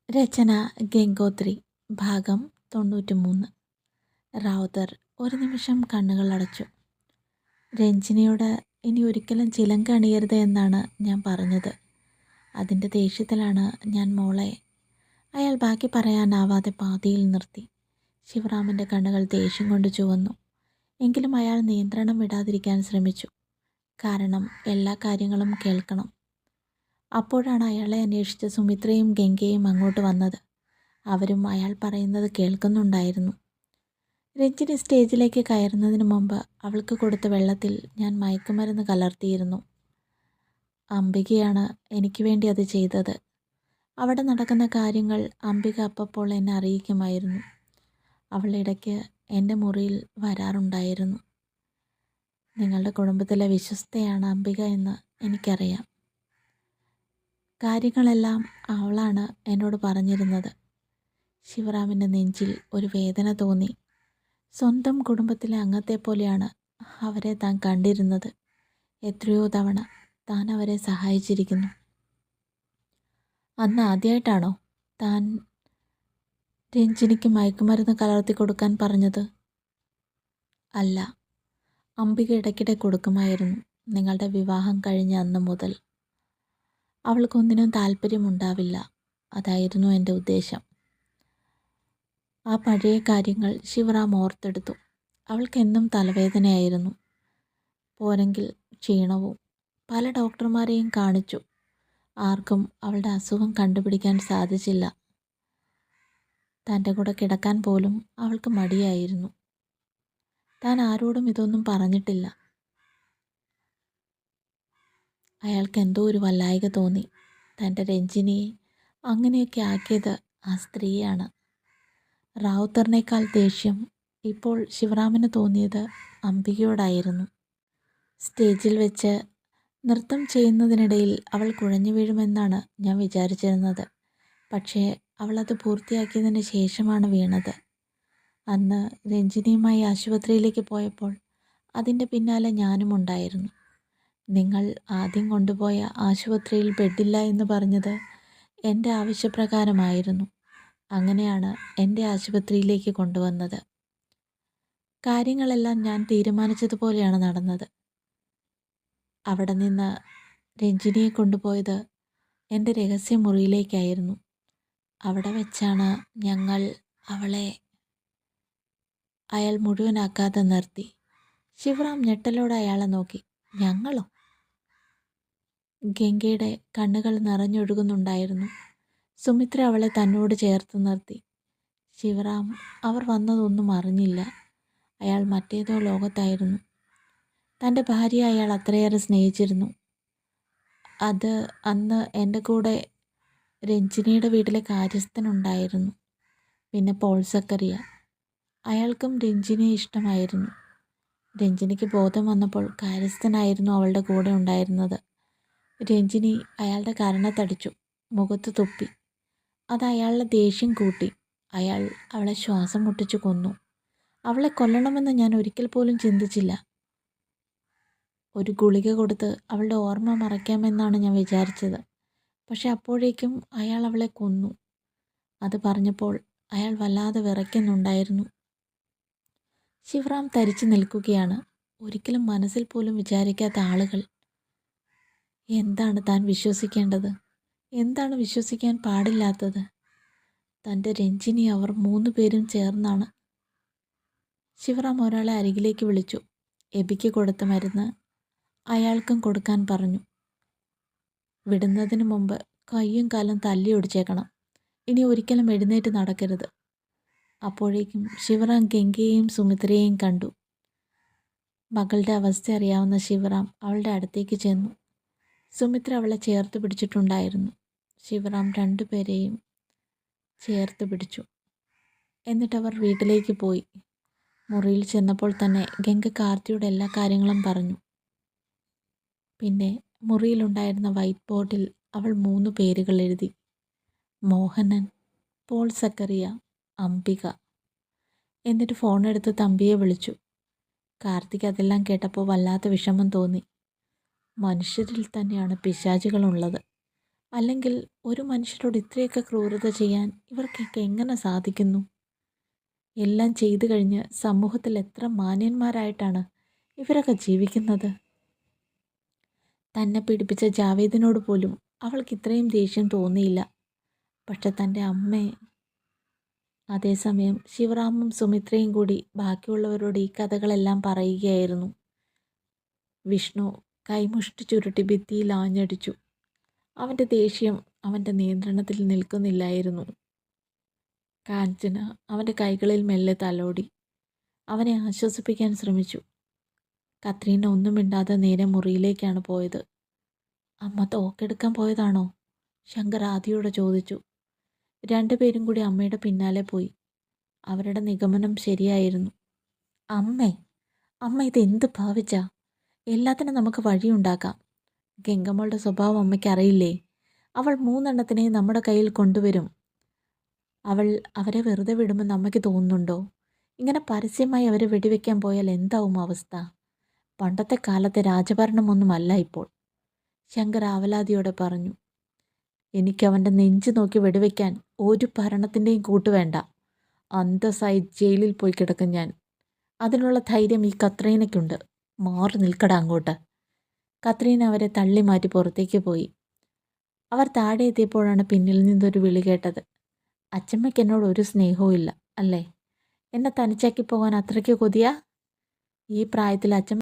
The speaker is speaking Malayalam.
രചന ഗംഗോത്രി. ഭാഗം 93. റൗദർ ഒരു നിമിഷം കണ്ണുകൾ അടച്ചു. രഞ്ജിനിയോട് ഇനി ഒരിക്കലും ചിലങ്ക അണിയരുത് എന്നാണ് ഞാൻ പറഞ്ഞത്. അതിൻ്റെ ദേഷ്യത്തിലാണ് ഞാൻ മോളെ. അയാൾ ബാക്കി പറയാനാവാതെ പാതിയിൽ നിർത്തി. ശിവറാമിൻ്റെ കണ്ണുകൾ ദേഷ്യം കൊണ്ട് ചുവന്നു. എങ്കിലും അയാൾ നിയന്ത്രണം വിടാതിരിക്കാൻ ശ്രമിച്ചു. കാരണം എല്ലാ കാര്യങ്ങളും കേൾക്കണം. അപ്പോഴാണ് അയാളെ അന്വേഷിച്ച് സുമിത്രയും ഗംഗയും അങ്ങോട്ട് വന്നത്. അവരും അയാൾ പറയുന്നത് കേൾക്കുന്നുണ്ടായിരുന്നു. രഞ്ജിനി സ്റ്റേജിലേക്ക് കയറുന്നതിന് മുമ്പ് അവൾക്ക് കൊടുത്ത വെള്ളത്തിൽ ഞാൻ മയക്കുമരുന്ന് കലർത്തിയിരുന്നു. അംബികയാണ് എനിക്ക് വേണ്ടി അത് ചെയ്തത്. അവിടെ നടക്കുന്ന കാര്യങ്ങൾ അംബിക അപ്പപ്പോൾ എന്നെ അറിയിക്കുമായിരുന്നു. അവൾ ഇടയ്ക്ക് എൻ്റെ മുറിയിൽ വരാറുണ്ടായിരുന്നു. നിങ്ങളുടെ കുടുംബത്തിലെ വിശ്വസ്തയാണ് അംബിക എന്ന് എനിക്കറിയാം. കാര്യങ്ങളെല്ലാം അവളാണ് എന്നോട് പറഞ്ഞിരുന്നത്. ശിവറാമിൻ്റെ നെഞ്ചിൽ ഒരു വേദന തോന്നി. സ്വന്തം കുടുംബത്തിലെ അംഗത്തെ പോലെയാണ് അവരെ താൻ കണ്ടിരുന്നത്. എത്രയോ തവണ താൻ അവരെ സഹായിച്ചിരിക്കുന്നു. അന്ന് ആദ്യമായിട്ടാണോ താൻ രഞ്ജിനിക്ക് മയക്കുമരുന്ന് കലർത്തി കൊടുക്കാൻ പറഞ്ഞത്? അല്ല, അംബിക ഇടയ്ക്കിടെ കൊടുക്കുമായിരുന്നു. നിങ്ങളുടെ വിവാഹം കഴിഞ്ഞ അന്ന് മുതൽ. അവൾക്കൊന്നിനും താല്പര്യമുണ്ടാവില്ല. അതായിരുന്നു എൻ്റെ ഉദ്ദേശം. ആ പഴയ കാര്യങ്ങൾ ശിവറാം ഓർത്തെടുത്തു. അവൾക്കെന്നും തലവേദനയായിരുന്നു. പോരെങ്കിൽ ക്ഷീണവും. പല ഡോക്ടർമാരെയും കാണിച്ചു. ആർക്കും അവളുടെ അസുഖം കണ്ടുപിടിക്കാൻ സാധിച്ചില്ല. തൻ്റെ കൂടെ കിടക്കാൻ പോലും അവൾക്ക് മടിയായിരുന്നു. താൻ ആരോടും ഇതൊന്നും പറഞ്ഞിട്ടില്ല. അയാൾക്ക് എന്തോ ഒരു വല്ലായ്ക തോന്നി. തൻ്റെ രഞ്ജിനിയെ അങ്ങനെയൊക്കെ ആക്കിയത് ആ സ്ത്രീയാണ്. റാവുത്തറിനേക്കാൾ ദേഷ്യം ഇപ്പോൾ ശിവറാമിന് തോന്നിയത് അംബികയോടായിരുന്നു. സ്റ്റേജിൽ വെച്ച് നൃത്തം ചെയ്യുന്നതിനിടയിൽ അവൾ കുഴഞ്ഞു വീഴുമെന്നാണ് ഞാൻ വിചാരിച്ചിരുന്നത്. പക്ഷേ അവളത് പൂർത്തിയാക്കിയതിന് ശേഷമാണ് വീണത്. അന്ന് രഞ്ജിനിയുമായി ആശുപത്രിയിലേക്ക് പോയപ്പോൾ അതിൻ്റെ പിന്നാലെ ഞാനും ഉണ്ടായിരുന്നു. നിങ്ങൾ ആദ്യം കൊണ്ടുപോയ ആശുപത്രിയിൽ ബെഡില്ല എന്ന് പറഞ്ഞത് എൻ്റെ ആവശ്യപ്രകാരമായിരുന്നു. അങ്ങനെയാണ് എൻ്റെ ആശുപത്രിയിലേക്ക് കൊണ്ടുവന്നത്. കാര്യങ്ങളെല്ലാം ഞാൻ തീരുമാനിച്ചതുപോലെയാണ് നടന്നത്. അവിടെ നിന്ന് രഞ്ജിനിയെ കൊണ്ടുപോയത് എൻ്റെ രഹസ്യമുറിയിലേക്കായിരുന്നു. അവിടെ വെച്ചാണ് ഞങ്ങൾ അവളെ. അയാൾ മുഴുവനാക്കാതെ നിർത്തി. ശിവറാം ഞെട്ടലോടെ അയാളെ നോക്കി. ഞങ്ങളോ? ഗംഗയുടെ കണ്ണുകൾ നിറഞ്ഞൊഴുകുന്നുണ്ടായിരുന്നു. സുമിത്ര അവളെ തന്നോട് ചേർത്ത് നിർത്തി. ശിവറാം അവർ വന്നതൊന്നും അറിഞ്ഞില്ല. അയാൾ മറ്റേതോ ലോകത്തായിരുന്നു. തൻ്റെ ഭാര്യയെ അയാൾ അത്രയേറെ സ്നേഹിച്ചിരുന്നു. അത് അന്ന് എൻ്റെ കൂടെ രഞ്ജിനിയുടെ വീട്ടിലെ കാര്യസ്ഥനുണ്ടായിരുന്നു. പിന്നെ പോൾ സക്കറിയ. അയാൾക്കും രഞ്ജിനിയെ ഇഷ്ടമായിരുന്നു. രഞ്ജിനിക്ക് ബോധം വന്നപ്പോൾ കാര്യസ്ഥനായിരുന്നു അവളുടെ കൂടെ ഉണ്ടായിരുന്നത്. രഞ്ജിനി അയാളുടെ കരണത്തടിച്ചു, മുഖത്ത് തുപ്പി. അത് അയാളുടെ ദേഷ്യം കൂട്ടി. അയാൾ അവളെ ശ്വാസം മുട്ടിച്ചു കൊന്നു. അവളെ കൊല്ലണമെന്ന് ഞാൻ ഒരിക്കൽ പോലും ചിന്തിച്ചില്ല. ഒരു ഗുളിക കൊടുത്ത് അവളുടെ ഓർമ്മ മറയ്ക്കാമെന്നാണ് ഞാൻ വിചാരിച്ചത്. പക്ഷെ അപ്പോഴേക്കും അയാൾ അവളെ കൊന്നു. അത് പറഞ്ഞപ്പോൾ അയാൾ വല്ലാതെ വിറയ്ക്കുന്നുണ്ടായിരുന്നു. ശിവറാം തരിച്ചു നിൽക്കുകയാണ്. ഒരിക്കലും മനസ്സിൽ പോലും വിചാരിക്കാത്ത ആളുകൾ. എന്താണ് താൻ വിശ്വസിക്കേണ്ടത്? എന്താണ് വിശ്വസിക്കാൻ പാടില്ലാത്തത്? തൻ്റെ രഞ്ജിനി അവർ 3 പേരും ചേർന്നാണ്. ശിവറാം ഒരാളെ അരികിലേക്ക് വിളിച്ചു. എബിക്ക് കൊടുത്ത മരുന്ന് അയാൾക്കും കൊടുക്കാൻ പറഞ്ഞു. വിടുന്നതിന് മുമ്പ് കയ്യും കാലും തല്ലി ഒടിച്ചേക്കണം. ഇനി ഒരിക്കലും എഴുന്നേറ്റ് നടക്കരുത്. അപ്പോഴേക്കും ശിവറാം ഗംഗയെയും സുമിത്രയെയും കണ്ടു. മകളുടെ അവസ്ഥ അറിയാവുന്ന ശിവറാം അവളുടെ അടുത്തേക്ക് ചെന്നു. സുമിത്ര അവളെ ചേർത്ത് പിടിച്ചിട്ടുണ്ടായിരുന്നു. ശിവറാം 2 പേരെയും ചേർത്ത് പിടിച്ചു. എന്നിട്ടവർ വീട്ടിലേക്ക് പോയി. മുറിയിൽ ചെന്നപ്പോൾ തന്നെ ഗംഗ കാർത്തിയോട് എല്ലാ കാര്യങ്ങളും പറഞ്ഞു. പിന്നെ മുറിയിലുണ്ടായിരുന്ന വൈറ്റ് ബോർഡിൽ അവൾ 3 പേരുകൾ എഴുതി. മോഹനൻ, പോൾ സക്കറിയ, അംബിക. എന്നിട്ട് ഫോണെടുത്ത് തമ്പിയെ വിളിച്ചു. കാർത്തിക് അതെല്ലാം കേട്ടപ്പോൾ വല്ലാത്ത വിഷമം തോന്നി. മനുഷ്യരിൽ തന്നെയാണ് പിശാചുകളുള്ളത്. അല്ലെങ്കിൽ ഒരു മനുഷ്യരോട് ഇത്രയൊക്കെ ക്രൂരത ചെയ്യാൻ ഇവർക്കൊക്കെ എങ്ങനെ സാധിക്കുന്നു? എല്ലാം ചെയ്തു കഴിഞ്ഞ് സമൂഹത്തിൽ എത്ര മാന്യന്മാരായിട്ടാണ് ഇവരൊക്കെ ജീവിക്കുന്നത്. തന്നെ പീഡിപ്പിച്ച ജാവേദിനോട് പോലും അവൾക്ക് ഇത്രയും ദേഷ്യം തോന്നിയില്ല. പക്ഷെ തൻ്റെ അമ്മയെ. അതേസമയം ശിവറാമും സുമിത്രയും കൂടി ബാക്കിയുള്ളവരോട് ഈ കഥകളെല്ലാം പറയുകയായിരുന്നു. വിഷ്ണു കൈമുഷ്ടി ചുരുട്ടി ഭിത്തിയിൽ ആഞ്ഞടിച്ചു. അവൻ്റെ ദേഷ്യം അവൻ്റെ നിയന്ത്രണത്തിൽ നിൽക്കുന്നില്ലായിരുന്നു. കാഞ്ചന അവൻ്റെ കൈകളിൽ മെല്ലെ തലോടി അവനെ ആശ്വസിപ്പിക്കാൻ ശ്രമിച്ചു. കത്രീന ഒന്നും മിണ്ടാതെ നേരെ മുറിയിലേക്കാണ് പോയത്. അമ്മ തോക്കെടുക്കാൻ പോയതാണോ? ശങ്കർ ആദിയോട് ചോദിച്ചു. രണ്ടുപേരും കൂടി അമ്മയുടെ പിന്നാലെ പോയി. അവരുടെ നിഗമനം ശരിയായിരുന്നു. അമ്മ ഇതെന്ത് ഭാവിച്ചാ? എല്ലാത്തിനും നമുക്ക് വഴിയുണ്ടാക്കാം. ഗംഗമ്മളുടെ സ്വഭാവം അമ്മയ്ക്ക് അറിയില്ലേ? അവൾ 3 എണ്ണത്തിനെ നമ്മുടെ കയ്യിൽ കൊണ്ടുവരും. അവരെ വെറുതെ വിടുമെന്ന് അമ്മയ്ക്ക് തോന്നുന്നുണ്ടോ? ഇങ്ങനെ പരസ്യമായി അവരെ വെടിവെക്കാൻ പോയാൽ എന്താവും അവസ്ഥ? പണ്ടത്തെ കാലത്തെ രാജഭരണമൊന്നുമല്ല ഇപ്പോൾ. ശങ്കർ ആവലാതിയോടെ പറഞ്ഞു. എനിക്കവൻ്റെ നെഞ്ചു നോക്കി വെടിവെക്കാൻ ഒരു ഭരണത്തിൻ്റെയും കൂട്ടുവേണ്ട. അന്തസ്സായി ജയിലിൽ പോയി കിടക്കും ഞാൻ. അതിനുള്ള ധൈര്യം ഈ കത്രീനയ്ക്കുണ്ട്. മാറി നിൽക്കട അങ്ങോട്ട്. കത്രീന അവരെ തള്ളി മാറ്റി പുറത്തേക്ക് പോയി. അവർ താഴെ എത്തിയപ്പോഴാണ് പിന്നിൽ നിന്നൊരു വിളി കേട്ടത്. അച്ചമ്മയ്ക്ക് എന്നോട് ഒരു സ്നേഹവും ഇല്ല അല്ലേ? എന്നെ തനിച്ചാക്കി പോകാൻ അത്രയ്ക്ക് കൊതിയാ? ഈ പ്രായത്തിൽ അച്ചമ്മ